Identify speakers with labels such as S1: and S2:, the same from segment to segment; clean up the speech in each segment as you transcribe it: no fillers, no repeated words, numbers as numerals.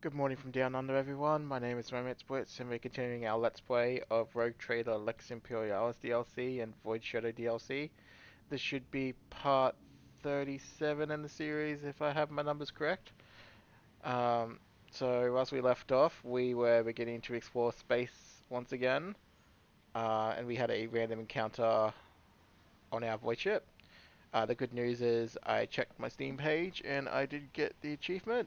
S1: Good morning from down under, everyone. My name is Blitz, and we're continuing our Let's Play of Rogue Trader Lex Imperialis DLC and Void Shadow DLC. This should be part 37 in the series, if I have my numbers correct. Um, so, as we left off, we were beginning to explore space once again, and we had a random encounter on our void ship. The good news is I checked my Steam page, and I did get the achievement.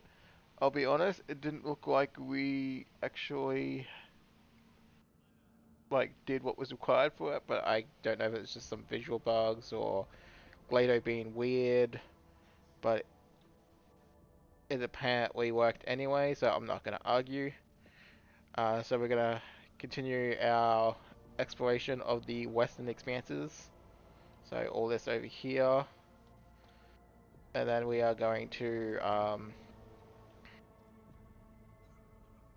S1: I'll be honest, it didn't look like we actually did what was required for it, but I don't know if it's just some visual bugs or Glado being weird, but it apparently worked anyway, so I'm not gonna argue. So we're gonna continue our exploration of the western expanses. So all this over here, and then we are going to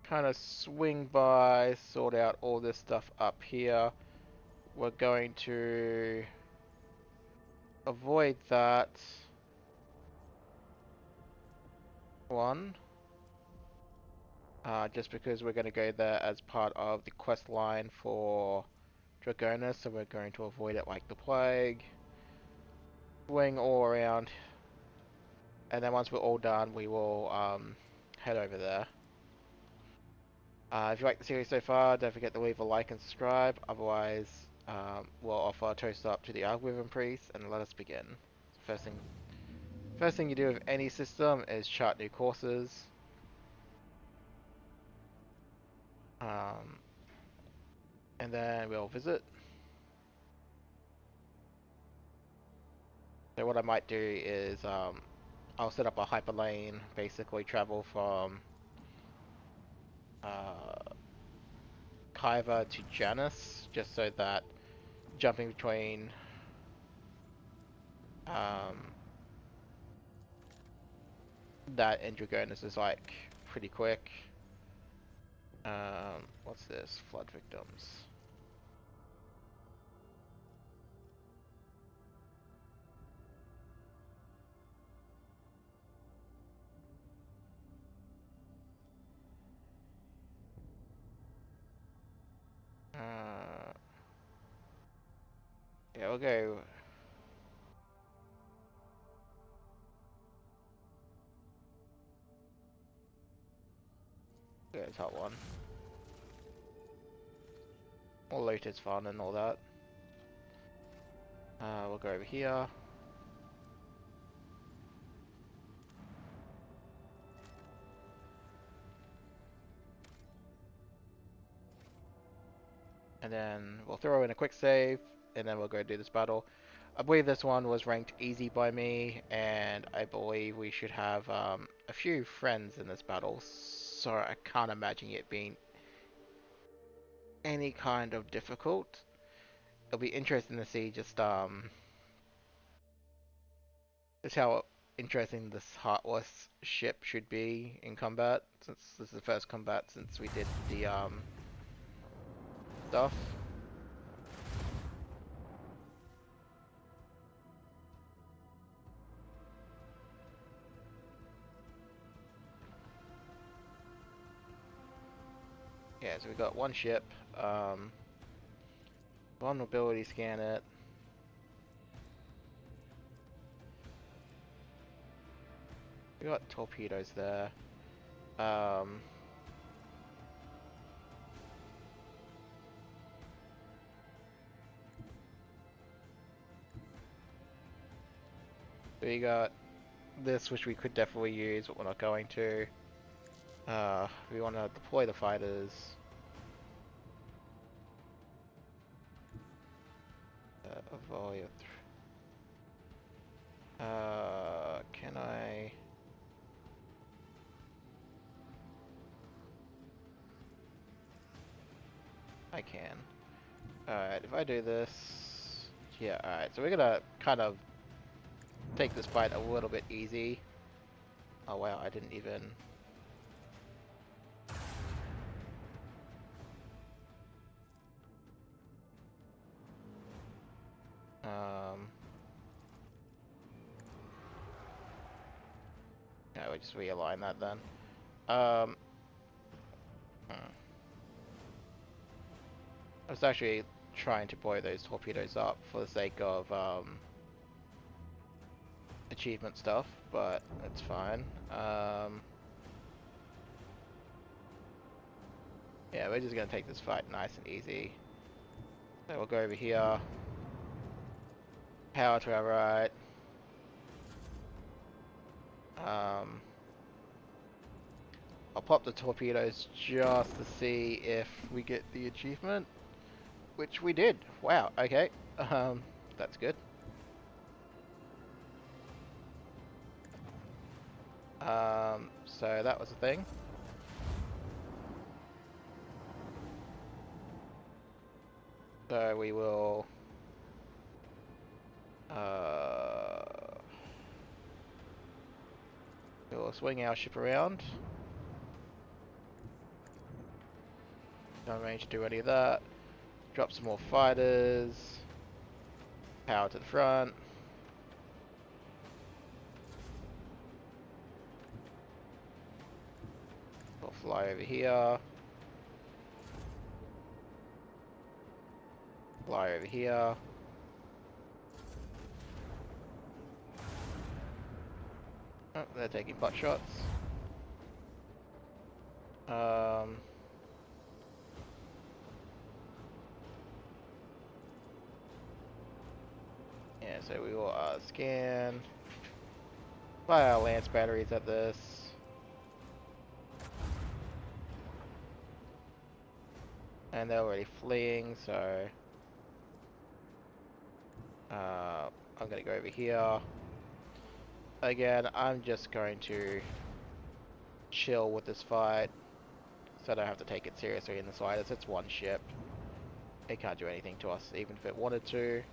S1: kind of swing by, sort out all this stuff up here. We're going to avoid that one, just because we're going to go there as part of the quest line for Dragonus, so we're going to avoid it like the plague. Swing all around, and then once we're all done, we will head over there. If you like the series so far, don't forget to leave a like and subscribe. Otherwise, we'll offer a toast up to the algorithm priest, and let us begin. First thing, first thing you do with any system is chart new courses. Um, and then we'll visit. So what I might do is I'll set up a hyperlane, basically travel from uh, Kyva to Janus, just so that jumping between um, that and Dragonus is like pretty quick. What's this? Flood victims. Uh, yeah, we'll go. Go top one. All loot is fun and all that. We'll go over here. And then we'll throw in a quick save, and then we'll go do this battle. I believe this one was ranked easy by me, and I believe we should have a few friends in this battle, so I can't imagine it being any kind of difficult. It'll be interesting to see just how interesting this Heartless ship should be in combat, since this is the first combat since we did the stuff. Yeah, so we got one ship. Vulnerability scan it. We got torpedoes there. Um, we got this, which we could definitely use, but we're not going to. We want to deploy the fighters. Avoid. Can I? I can. Alright, if I do this... Yeah, alright, so we're gonna kind of take this fight a little bit easy. Oh wow, I didn't even... Yeah, we'll just realign that then. Hmm. I was actually trying to blow those torpedoes up for the sake of achievement stuff, but it's fine. Yeah, we're just gonna take this fight nice and easy. So we'll go over here. Power to our right. I'll pop the torpedoes just to see if we get the achievement, which we did. Wow, okay. That's good. So that was the thing. So we will we'll swing our ship around. Don't manage to do any of that. Drop some more fighters. Power to the front. We'll fly over here. Fly over here. Oh, they're taking butt shots. Yeah, so we will scan. Fire our lance batteries at this. And they're already fleeing, so I'm gonna go over here. Again, I'm just going to chill with this fight, so I don't have to take it seriously in the slightest. It's one ship. It can't do anything to us, even if it wanted to.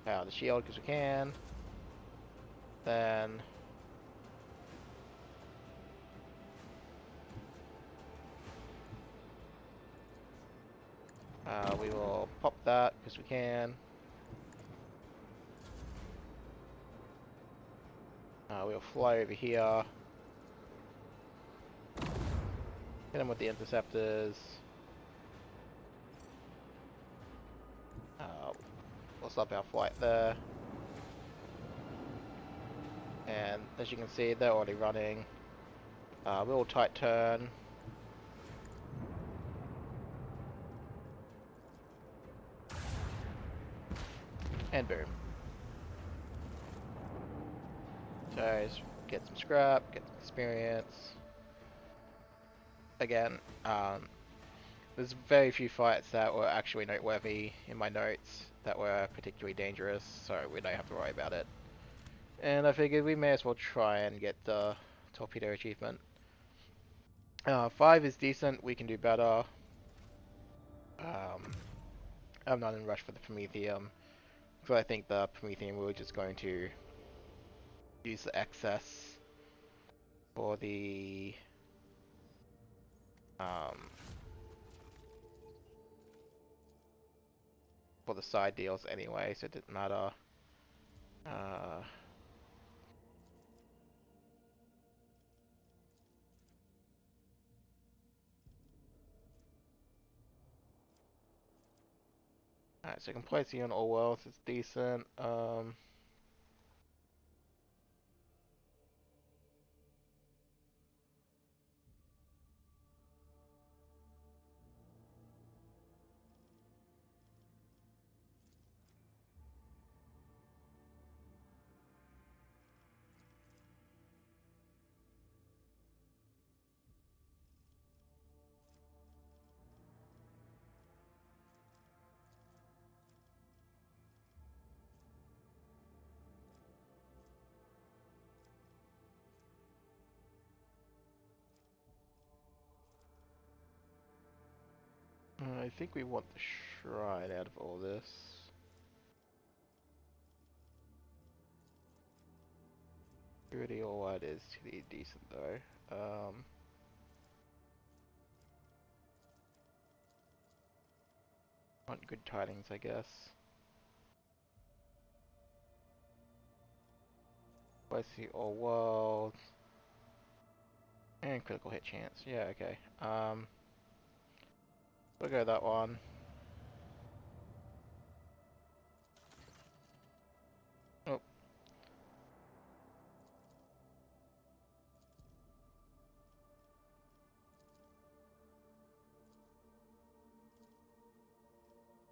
S1: Power the shield because we can. Then we will pop that because we can. We'll fly over here. Hit them with the interceptors. We'll stop our flight there. And as you can see, they're already running. We'll tight turn. And boom. So just get some scrap, get some experience. Again, there's very few fights that were actually noteworthy in my notes that were particularly dangerous, so we don't have to worry about it. And I figured we may as well try and get the torpedo achievement. 5 is decent, we can do better. I'm not in a rush for the Prometheum, because I think the Prometheum we're just going to use the excess for the side deals anyway, so it didn't matter. Alright, so complacency on all worlds is decent. I think we want the shrine out of all this. Purity all white is pretty decent though. Want good tidings, I guess. I see all world. And critical hit chance. Yeah, okay. We'll go that one. Oh.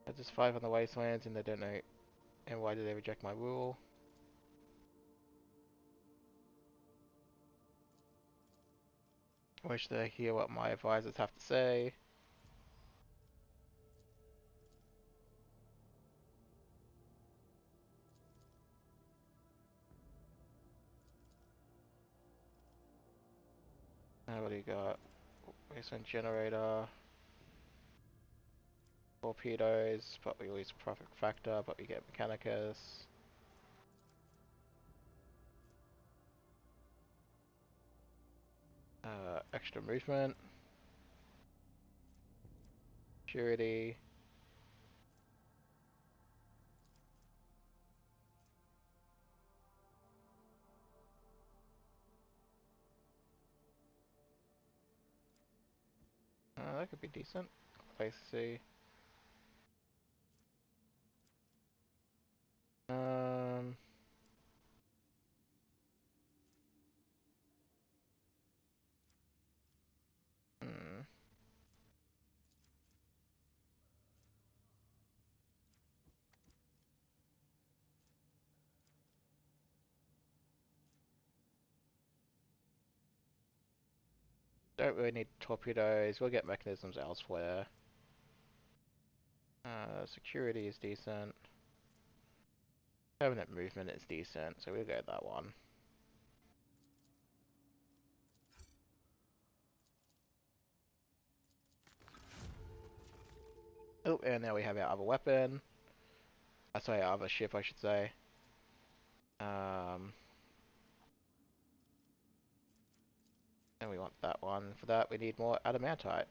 S1: That's just 5 on the wastelands and they don't know. And why did they reject my rule? Wish to hear what my advisors have to say. What do you got? Wasteland generator. Torpedoes, but we lose profit factor, but we get Mechanicus. Extra movement. Purity. That could be decent. Place to see. Um, hmm. Don't really need torpedoes. We'll get mechanisms elsewhere. Security is decent. Permanent movement is decent, so we'll go that one. Oh, and now we have our other weapon. Sorry, our other ship, I should say. And we want that one. For that, we need more adamantite.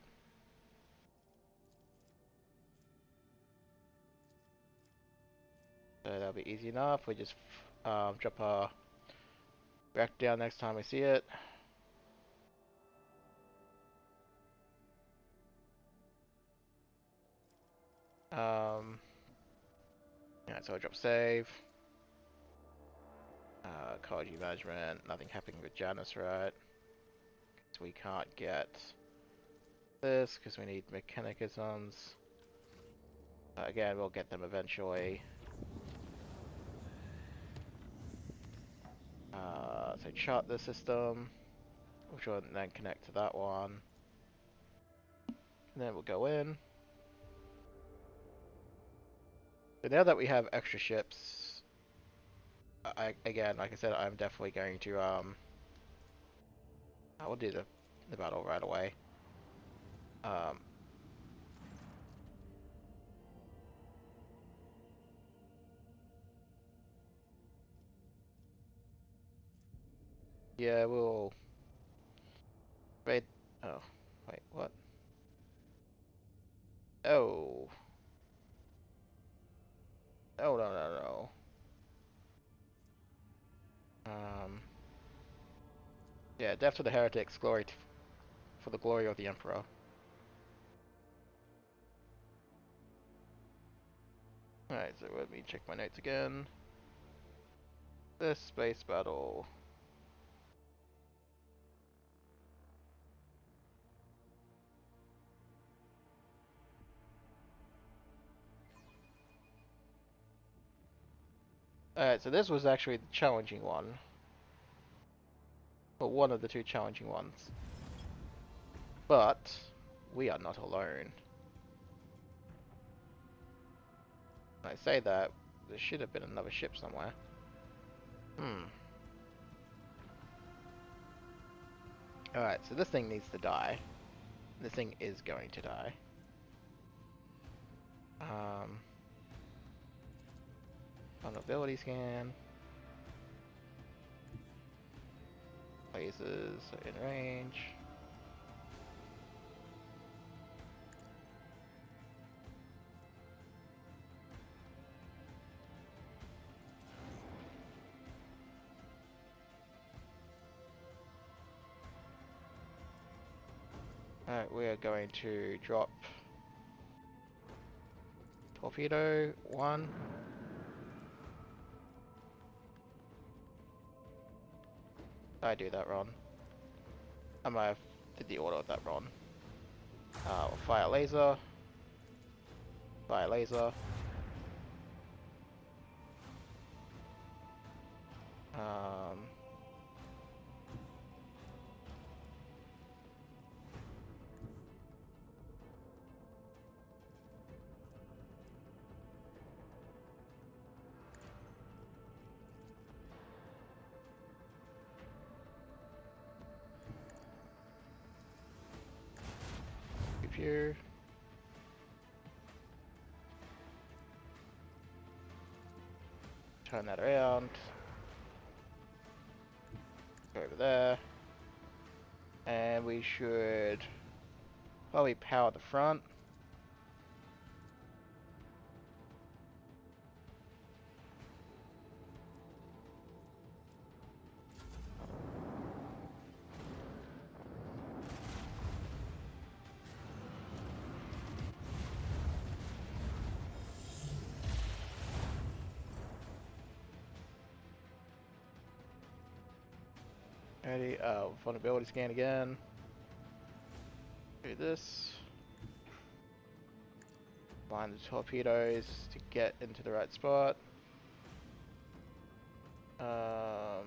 S1: So that'll be easy enough. We just drop our reactor down next time we see it. Yeah, so I drop save. Ecology management. Nothing happening with Janus, right? So we can't get this because we need mechanicisms. Again, we'll get them eventually. So chart the system, which will then connect to that one. And then we'll go in. So now that we have extra ships, again, like I said, I'm definitely going to I will do the battle right away. Yeah, we'll raid. Oh, wait, what? Oh, oh no no no. Yeah, death to the heretics, glory for the glory of the emperor. Alright, so let me check my notes again. This space battle. Alright, so this was actually the challenging one. Well, one of the two challenging ones. But, we are not alone. When I say that, there should have been another ship somewhere. Alright, so this thing needs to die. This thing is going to die. Vulnerability scan. Places in range. Alright, we're going to drop torpedo 1. I do that wrong. I might have did the order of that wrong. We'll fire laser. Fire laser. Here. Turn that around. Go over there. And we should probably power the front. Ready? Vulnerability scan again. Do this. Line the torpedoes to get into the right spot. Don't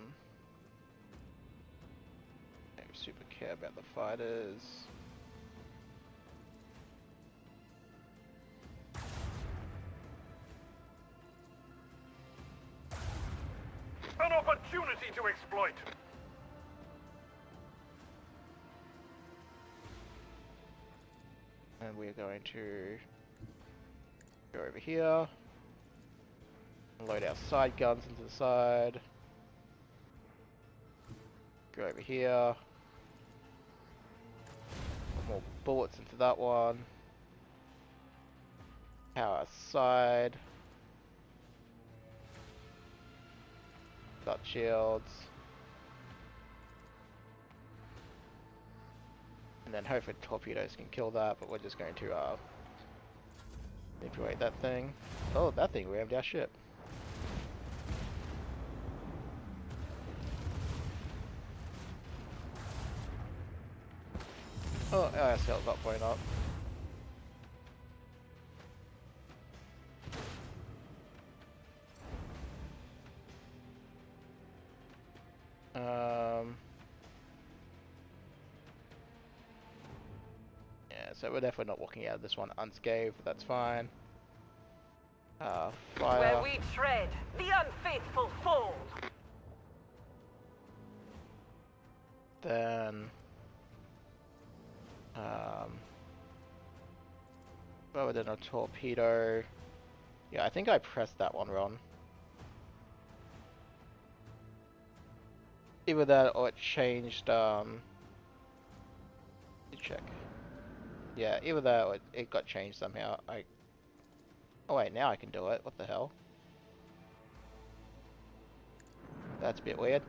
S1: super care about the fighters.
S2: An opportunity to exploit.
S1: And we're going to go over here. Load our side guns into the side. Go over here. Put more bullets into that one. Power side. Got shields. And then hopefully torpedoes can kill that, but we're just going to manipulate that thing. Oh, that thing rammed our ship. Oh, our sails not blowing up. Yeah, so we're definitely not walking out of this one unscathed, but that's fine. Fire.
S3: Where we tread, the unfaithful fall.
S1: Then, rather than a torpedo, yeah, I think I pressed that one wrong. Either that or it changed, let me check. Yeah, either that or it got changed somehow. Oh wait, now I can do it. What the hell? That's a bit weird.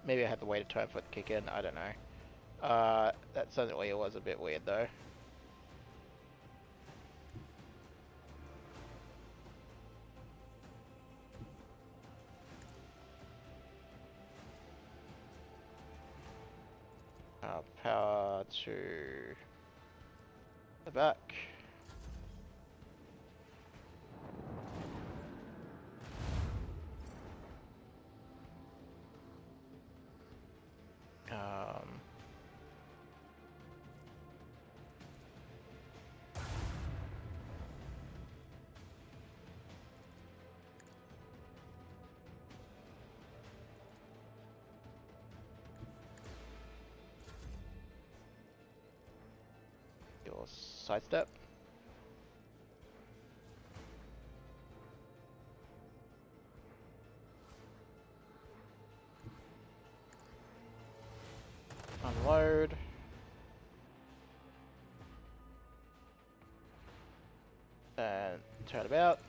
S1: Maybe I had to wait a turn for it to kick in. I don't know. That certainly was a bit weird though. Power to the back. Your sidestep. Unload. And turn about.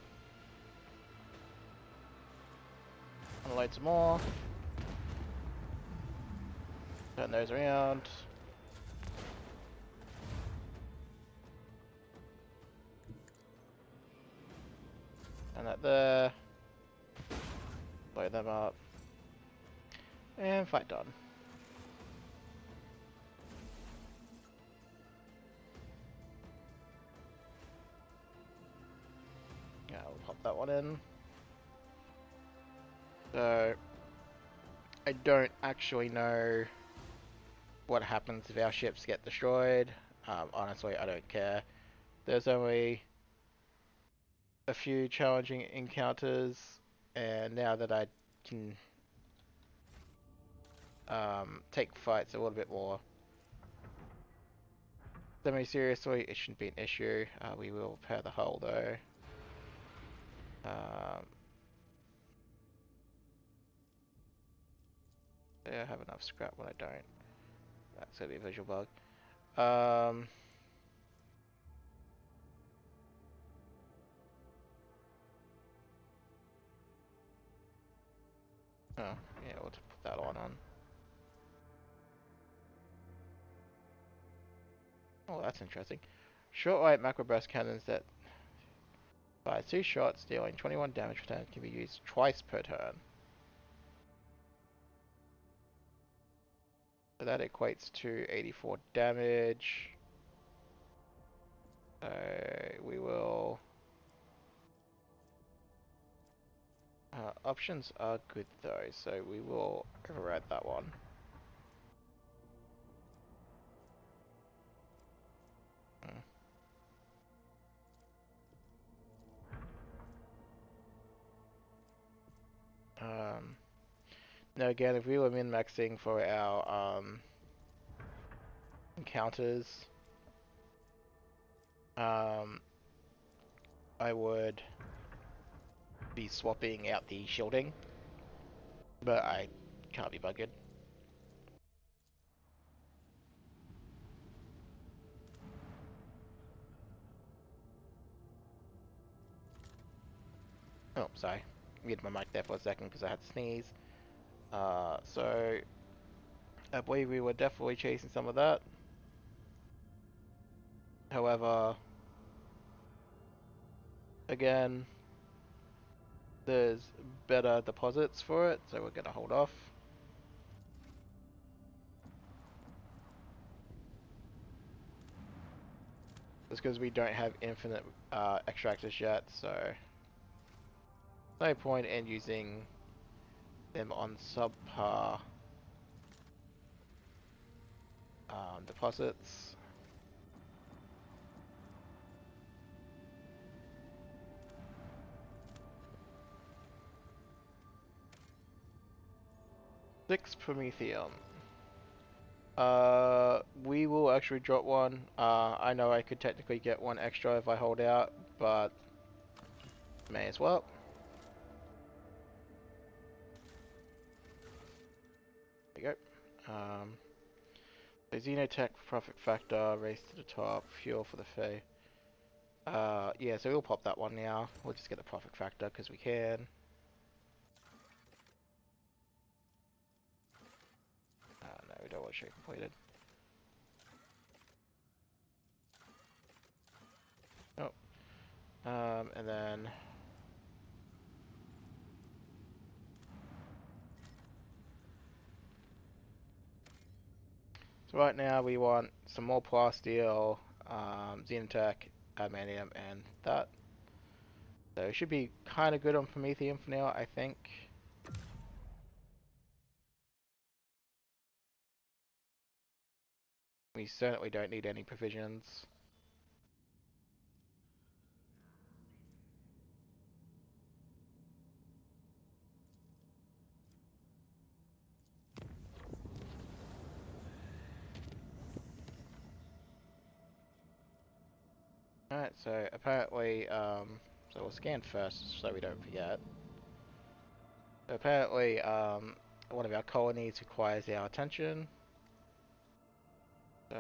S1: Unload some more. Turn those around. And that there. Blow them up. And fight done. Yeah, we'll pop that one in. So, I don't actually know what happens if our ships get destroyed. Honestly, I don't care. There's only a few challenging encounters, and now that I can take fights a little bit more semi-seriously, it shouldn't be an issue. We will repair the hull though. Yeah, I have enough scrap when I don't. That's gonna be a visual bug. Oh, yeah, we'll just put that on. Oh, that's interesting. Short-light macro burst cannons that fire 2 shots, dealing 21 damage per turn, can be used twice per turn. So that equates to 84 damage. We will... options are good though, so we will override that one. Now again, if we were min-maxing for our encounters, I would be swapping out the shielding, but I can't be buggered. Oh, sorry. Muted my mic there for a second because I had to sneeze. So I believe we were definitely chasing some of that. However, again, there's better deposits for it, so we're gonna hold off. Just because we don't have infinite extractors yet, so no point in using them on subpar deposits. Six Prometheum. We will actually drop one. I know I could technically get one extra if I hold out, but may as well. There you go. So Xenotech profit factor, race to the top, fuel for the Fae. Yeah, so we'll pop that one now. We'll just get the profit factor because we can. No, we don't want to show completed. Oh. And then so right now we want some more plasteel, Xenotech, adamantium, and that. So it should be kind of good on Prometheum for now, I think. We certainly don't need any provisions. Alright, so apparently, so we'll scan first so we don't forget. So apparently, one of our colonies requires our attention. So...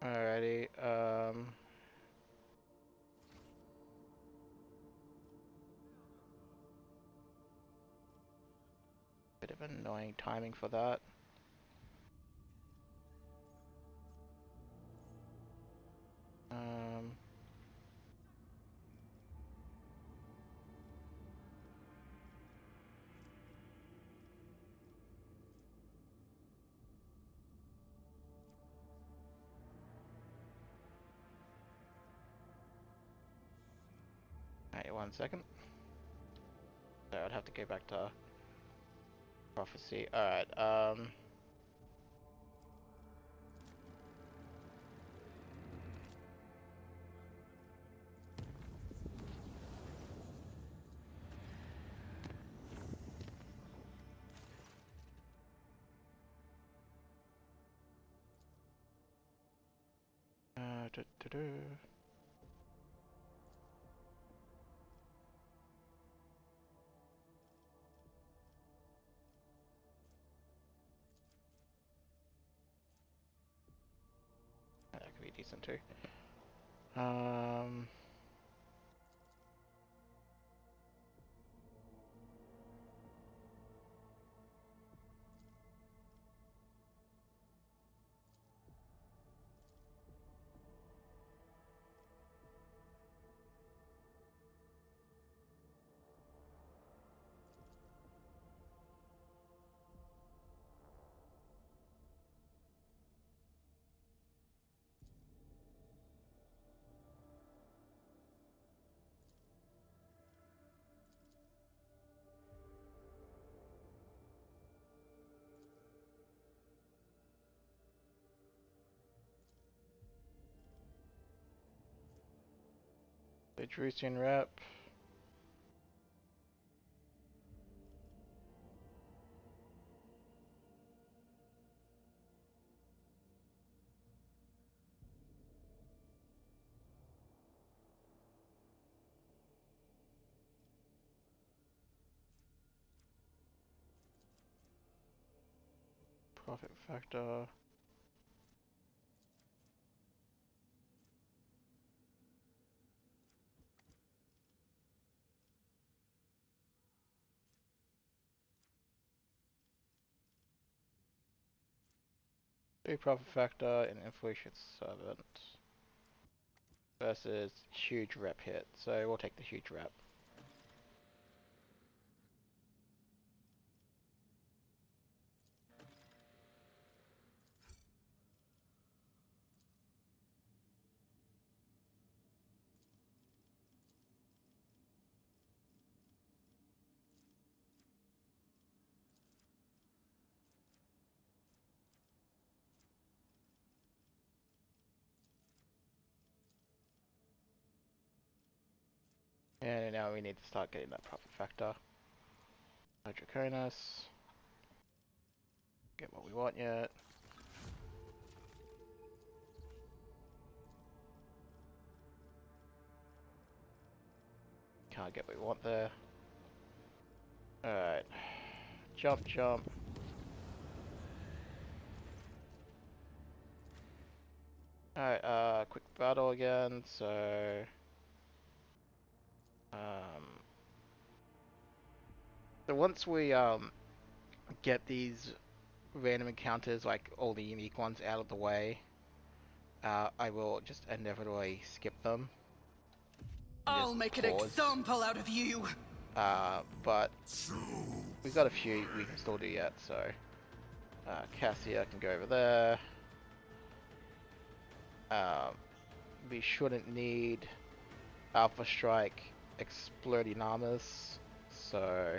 S1: Alrighty. Bit of annoying timing for that. Um. Wait 1 second. So I'd have to go back to prophecy. Alright, do, do, do. That could be decent too. Um, the Drusian rep. Profit factor. Big profit factor and inflation servant versus huge rep hit. So we'll take the huge rep. And now we need to start getting that profit factor. Draconis. Get what we want yet. Can't get what we want there. Alright. Jump, jump. Alright, quick battle again, so... So once we, get these random encounters, like all the unique ones, out of the way, I will just inevitably skip them.
S3: I'll make an example out of you.
S1: But we've got a few we can still do yet, so Cassia can go over there. We shouldn't need Alpha Strike Exploding Armors, so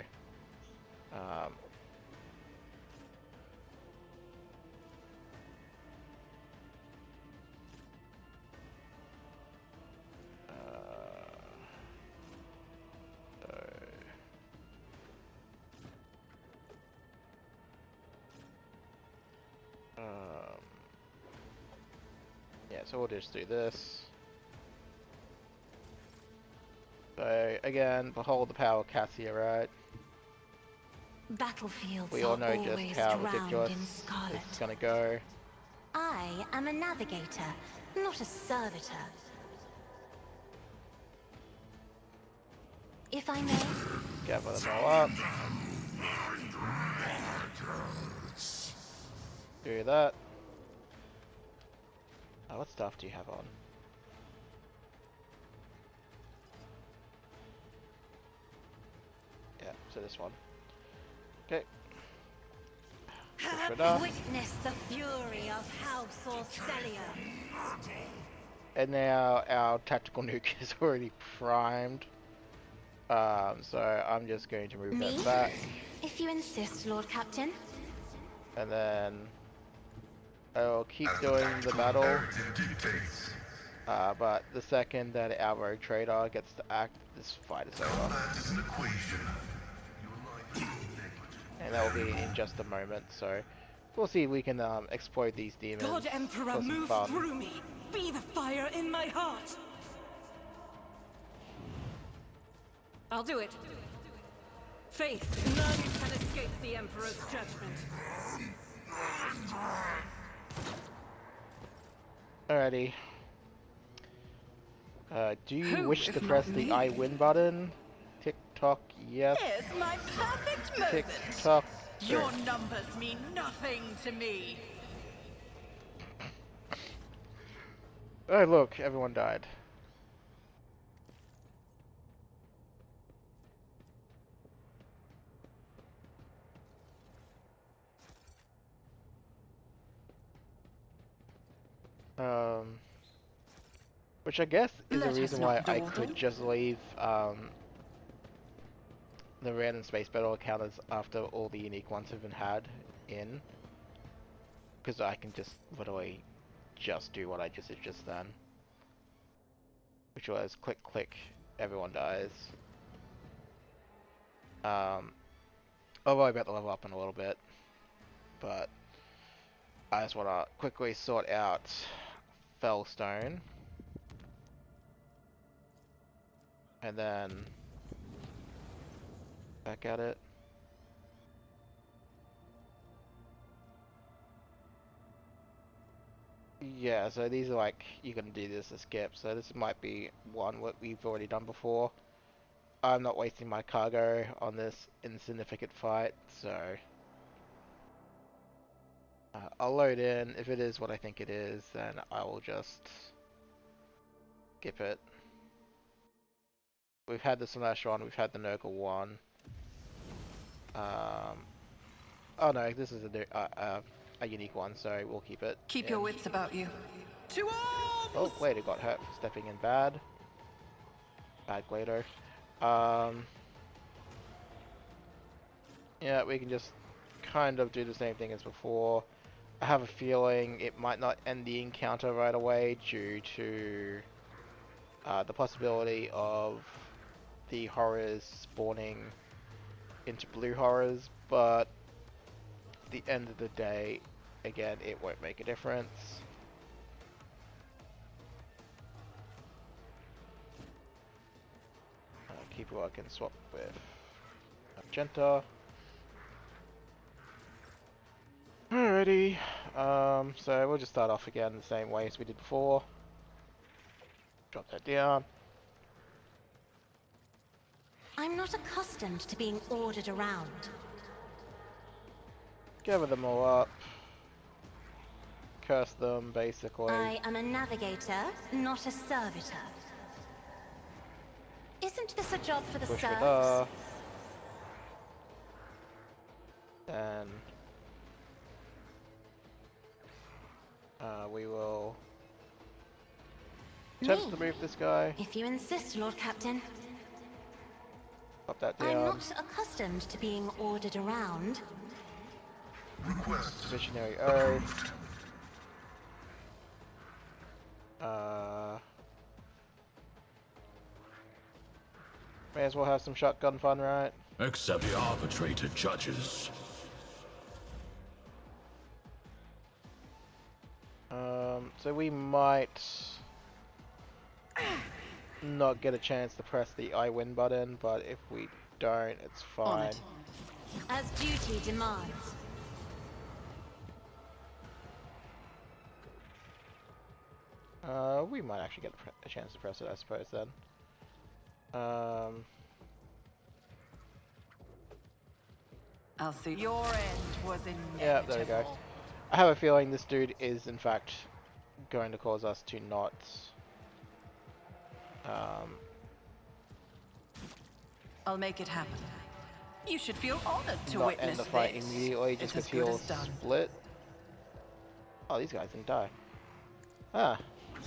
S1: yeah, so we'll just do this. So again, behold the power of Cassia, right?
S4: Battlefields
S1: We all
S4: are
S1: know just
S4: always
S1: how
S4: drowned
S1: ridiculous
S4: in scarlet.
S1: this is gonna go.
S4: I am a navigator, not a servitor. If I may.
S1: Gather them all up. Do that. Oh, what stuff do you have on? Yeah, so this one. Okay.
S4: Witness the fury of House Orcelia.
S1: And now our tactical nuke is already primed. So I'm just going to move that back.
S4: If you insist, Lord Captain.
S1: And then I'll keep doing the battle. But the second that our rogue trader gets to act, this fight is over. And that will be in just a moment, so we'll see if we can exploit these demons.
S3: God Emperor, move through me. Be the fire in my heart. I'll do it. Faith, none can escape the Emperor's judgment.
S1: Alrighty. Do you wish to press the I win button? Tick tock, yes.
S3: Here's my perfect moment.
S1: Tick tock.
S3: Your numbers mean nothing to me.
S1: Oh look, everyone died. Which I guess is the reason why I could just leave the random space battle encounters after all the unique ones have been had in. Because I can just literally just do what I just did just then. Which was click click, everyone dies. I'll worry about the level up in a little bit. But I just want to quickly sort out Fellstone. And then back at it. Yeah, so these are like, you can do this as skip, so this might be one what we've already done before. I'm not wasting my cargo on this insignificant fight, so I'll load in. If it is what I think it is, then I will just skip it. We've had the Slash one, we've had the Nurgle one. Oh no, this is a unique one, so we'll keep it.
S3: Keep your wits about you. To arms!
S1: Oh, Glader got hurt for stepping in bad. Bad Glader. Yeah, we can just kind of do the same thing as before. I have a feeling it might not end the encounter right away due to the possibility of the horrors spawning into blue horrors, but at the end of the day, again, it won't make a difference. Keep who I can swap with Magenta. Alrighty, so we'll just start off again the same way as we did before. Drop that down.
S4: I'm not accustomed to being ordered around.
S1: Gather them all up. Curse them, basically.
S4: I am a navigator, not a servitor. Isn't this a job for the
S1: Push
S4: serfs?
S1: with her. Then we will attempt to move this guy.
S4: If you insist, Lord Captain.
S1: Pop that down.
S4: I'm not accustomed to being ordered around.
S1: Visionary Oath. May as well have some shotgun fun, right?
S5: Accept the arbitrator judges.
S1: So we might not get a chance to press the I win button, but if we don't, it's fine.
S4: As duty demands.
S1: We might actually get a chance to press it, I suppose, then.
S6: I'll see. Your end was inevitable.
S1: Yeah, there we go. I have a feeling this dude is, in fact, going to cause us to not...
S6: I'll make it happen. You should feel honored to
S1: not
S6: witness
S1: end the fight
S6: this.
S1: immediately just
S6: It's
S1: because
S6: as good
S1: he'll
S6: as done.
S1: split. Oh, these guys didn't die. Ah,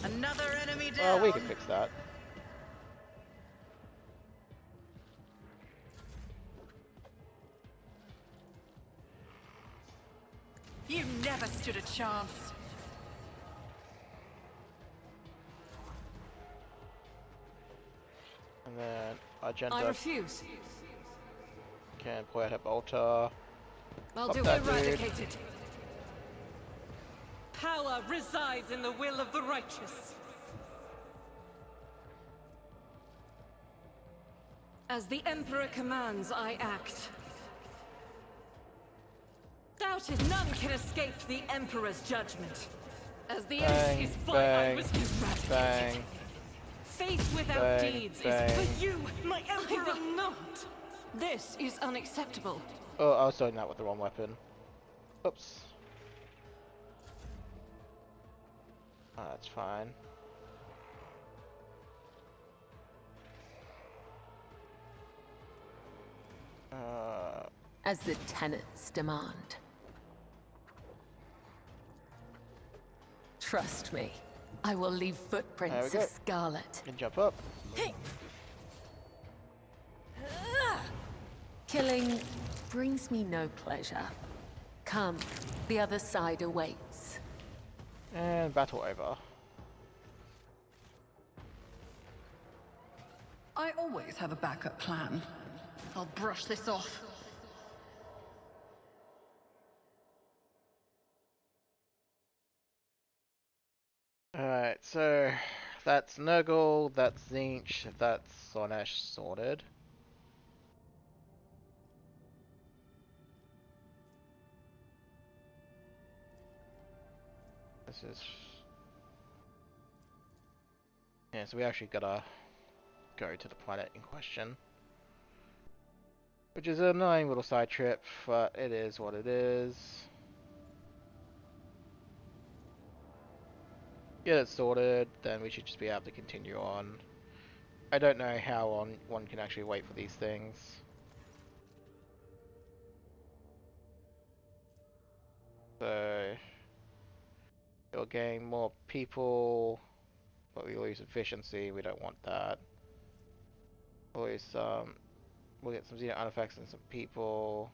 S6: Another enemy down.
S1: well, we can fix that.
S6: You never stood a chance.
S1: And then
S3: I
S1: Argenta
S3: refuse.
S1: can pull out her bolter.
S3: I'll
S1: Fuck
S3: do
S1: that
S3: it.
S1: dude.
S3: Eradicated. Power resides in the will of the righteous. As the Emperor commands, I act. Doubted none can escape the Emperor's judgment. As the
S1: Bang,
S3: MC's fight, I
S1: bang,
S3: was eradicated.
S1: bang,
S3: Faith without
S1: bang,
S3: deeds
S1: bang.
S3: is for you, my Emperor. I will not. This is unacceptable.
S1: Oh, I was doing that with the wrong weapon. Oops. Oh, that's fine.
S7: As the tenants demand. Trust me, I will leave footprints
S1: There we
S7: of
S1: go.
S7: scarlet.
S1: Can jump up.
S7: Killing brings me no pleasure. Come, the other side awaits.
S1: And battle over.
S6: I always have a backup plan. I'll brush this off.
S1: Alright, so that's Nurgle, that's Zinch, that's Sonesh sorted. This is... Yeah, so we actually gotta go to the planet in question. Which is an annoying little side trip, but it is what it is. Get it sorted, then we should just be able to continue on. I don't know how one can actually wait for these things. So... It'll gain more people, but we lose efficiency, we don't want that. We'll lose some... We'll get some Xeno artifacts and some people.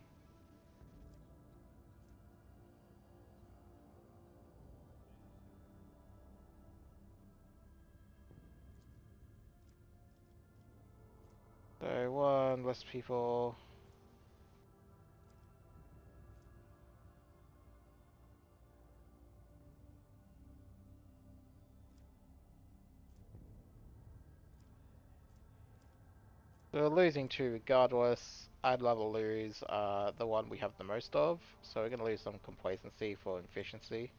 S1: So one, less people. So we're losing two regardless. I'd rather lose the one we have the most of. So we're going to lose some complacency for efficiency.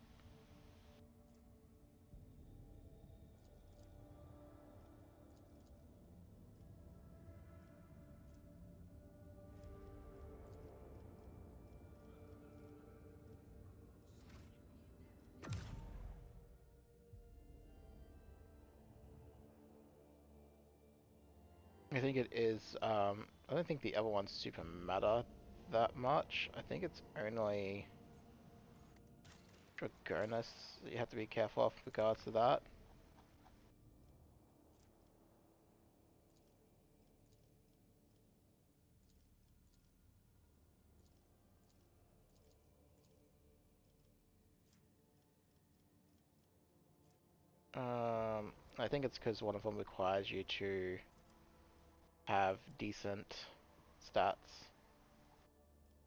S1: I think it is, I don't think the other ones super matter that much. I think it's only Dragonus that you have to be careful of with regards to that. I think it's because one of them requires you to have decent stats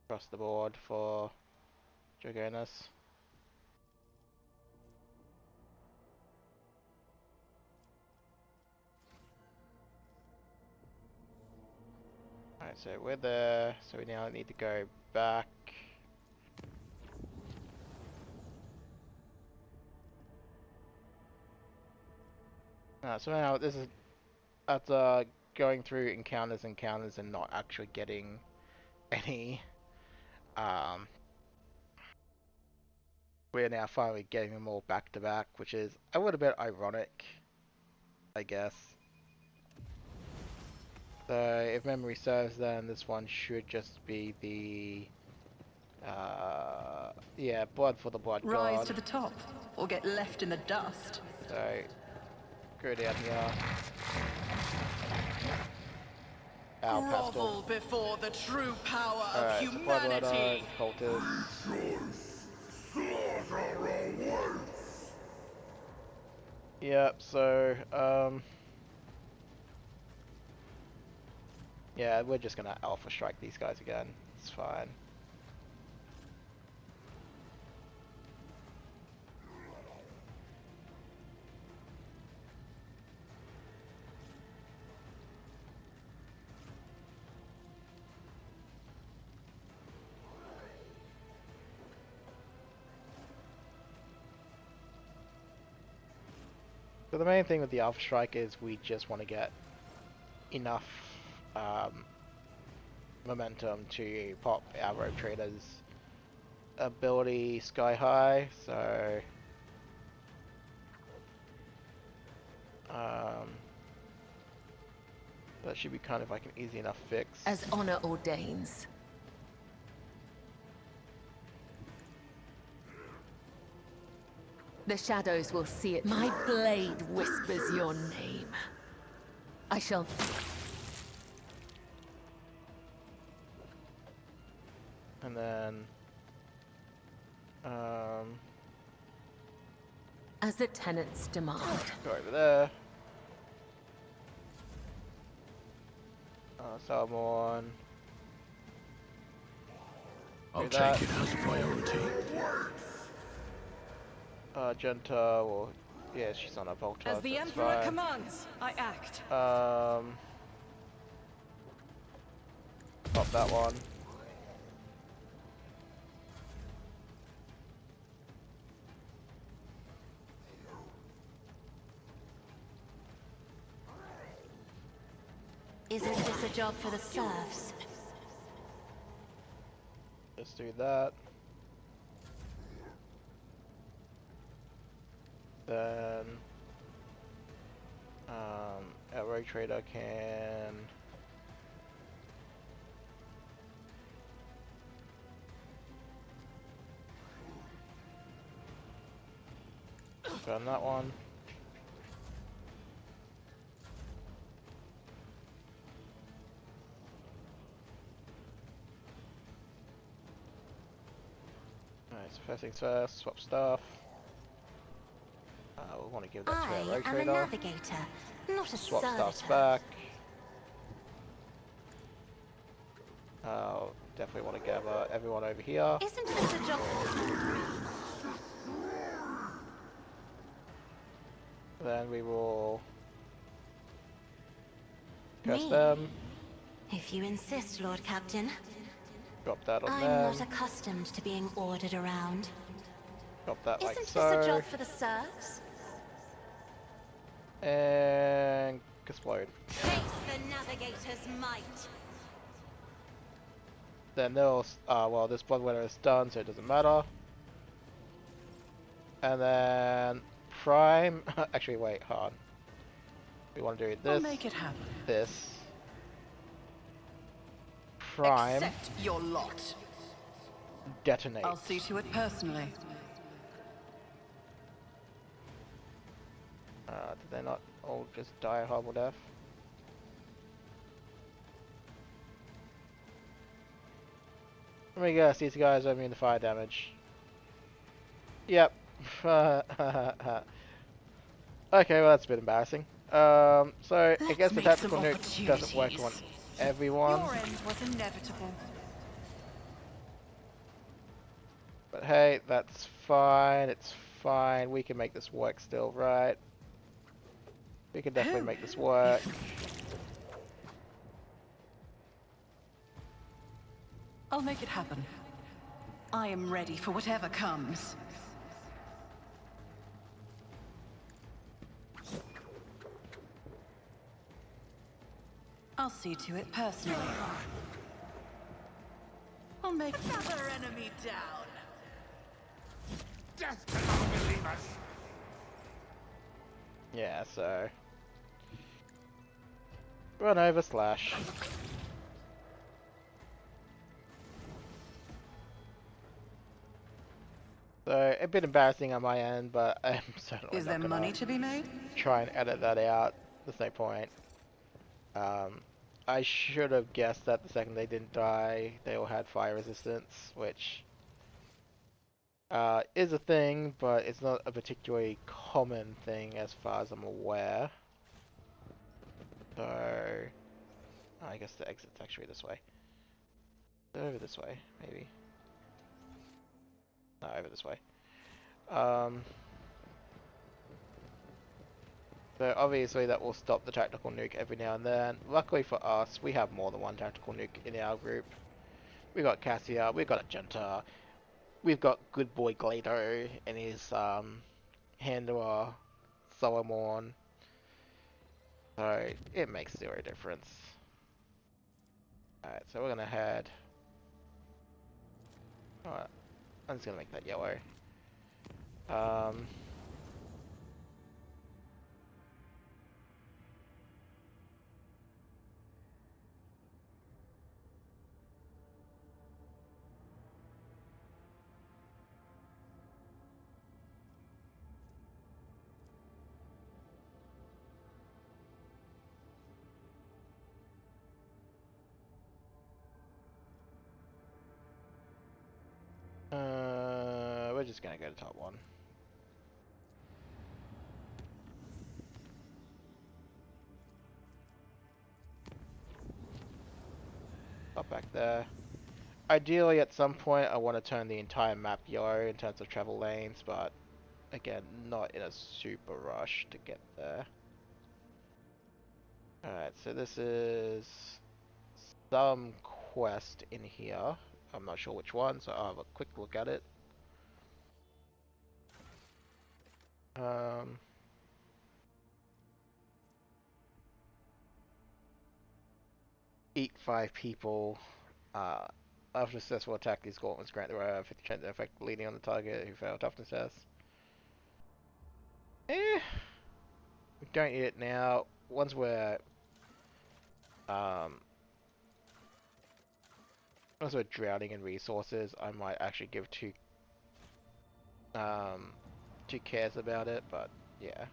S1: across the board for Dragonus. Alright, so we're there, so we now need to go back. So now this is after going through encounters and not actually getting any. Um, we're now finally getting them all back to back, which is a little bit ironic, I guess. So if memory serves, then this one should just be the yeah, blood for the blood
S6: Rise
S1: god.
S6: to the top, or get left in the dust.
S1: So go down here. Ow, pastel.
S6: Grovel before the true power of
S1: Alright, so blood
S6: humanity.
S1: cultists. Yep, so yeah, we're just gonna alpha strike these guys again. It's fine. So the main thing with the alpha strike is we just want to get enough momentum to pop our rogue trader's ability sky high, so that should be kind of like an easy enough fix.
S7: As honor ordains. The shadows will see it. My blade whispers your name. I shall...
S1: And then
S7: As the tenants demand.
S1: go over there. Salmon.
S5: I'll
S1: Do
S5: take
S1: that.
S5: it as a priority.
S1: Genta, well, yeah, she's on a Volta.
S3: As the
S1: that's
S3: Emperor
S1: fine.
S3: commands, I act.
S1: Pop that one.
S4: Isn't this a job for the serfs?
S1: Just do that. Then, our rogue trader can burn that one. Alright, so first things first, swap stuff. We want to give that to our
S4: I
S1: rogue
S4: am a
S1: trader.
S4: navigator, not a
S1: Swap stuff
S4: servitor.
S1: back. Definitely want to gather everyone over here.
S4: Isn't this a job?
S1: Then we will curse
S4: Me?
S1: them.
S4: If you insist, Lord Captain.
S1: Drop that on
S4: I'm
S1: them.
S4: not accustomed to being ordered around.
S1: Drop that like
S4: Isn't
S1: so.
S4: this a job for the serfs?
S1: And explode.
S4: Face the navigator's might.
S1: Then they'll, well, this blood winner is done, so it doesn't matter. And then prime. Actually, wait, hold on. We want to do
S6: I'll
S1: this,
S6: make it happen.
S1: this. Prime,
S6: Accept your lot.
S1: detonate.
S6: I'll see to it personally.
S1: Did they not all just die a horrible death? Let me guess, these guys are immune to fire damage. Yep. Okay, well that's a bit embarrassing. So I
S6: Let's
S1: guess the
S6: make
S1: tactical
S6: some
S1: nuke doesn't work on
S6: opportunities.
S1: everyone.
S6: Your end was inevitable.
S1: But hey, that's fine, it's fine. We can make this work still, right? We can definitely make this work.
S6: I'll make it happen. I am ready for whatever comes. I'll see to it personally. I'll make another enemy down.
S2: Death cannot believe us.
S1: Yeah, so run over slash. So a bit embarrassing on my end, but I'm certainly
S6: Is
S1: not
S6: there
S1: gonna
S6: money to be made?
S1: try and edit that out. There's no point. I should have guessed that the second they didn't die, they all had fire resistance, which is a thing, but it's not a particularly common thing as far as I'm aware. So I guess the exit's actually this way. Over this way, maybe. No, over this way. So obviously that will stop the tactical nuke every now and then. Luckily for us, we have more than one tactical nuke in our group. We got Cassia, we got Agenta, we've got good boy Glado and his handler Solomon. So it makes zero difference. Alright, so we're gonna head. Alright, I'm just gonna make that yellow. We're just gonna go to top one. Up back there. Ideally, at some point, I want to turn the entire map yellow in terms of travel lanes, but again, not in a super rush to get there. Alright, so this is some quest in here. I'm not sure which one, so I'll have a quick look at it. Eat 5 people. After a successful attack, these gauntlets grant the 50% effect leading on the target who failed toughness test. We don't need it now. Once we're drowning in resources, I might actually give two cares about it, but yeah.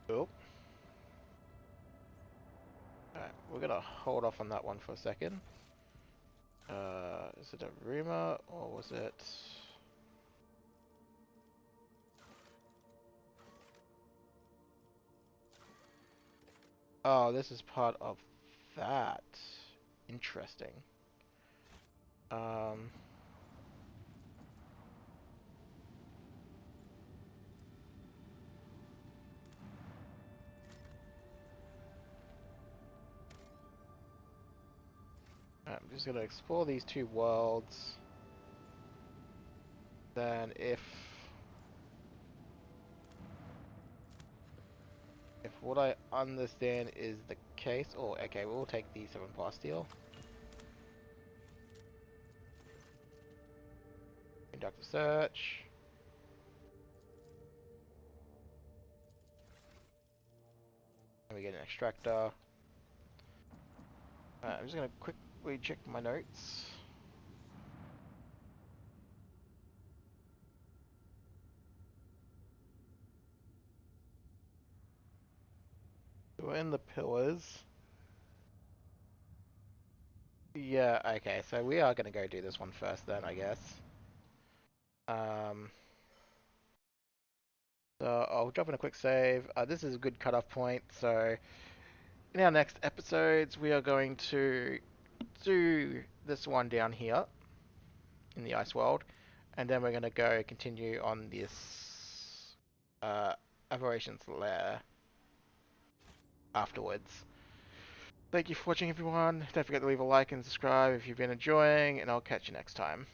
S1: Cool. Alright, we're gonna hold off on that one for a second. Is it a rumor or was it? Oh, this is part of that. Interesting. I'm just gonna explore these two worlds. Then if what I understand is the case, oh, okay, we'll take the 7 plasteel. Conduct a search. And we get an extractor. I'm just gonna quickly check my notes. We're in the pillars. Yeah, okay, so we are gonna go do this one first then, I guess. So I'll drop in a quick save. This is a good cutoff point, so in our next episodes we are going to do this one down here in the ice world, and then we're gonna go continue on this Aberrations Lair afterwards. Thank you for watching, everyone. Don't forget to leave a like and subscribe if you've been enjoying, and I'll catch you next time.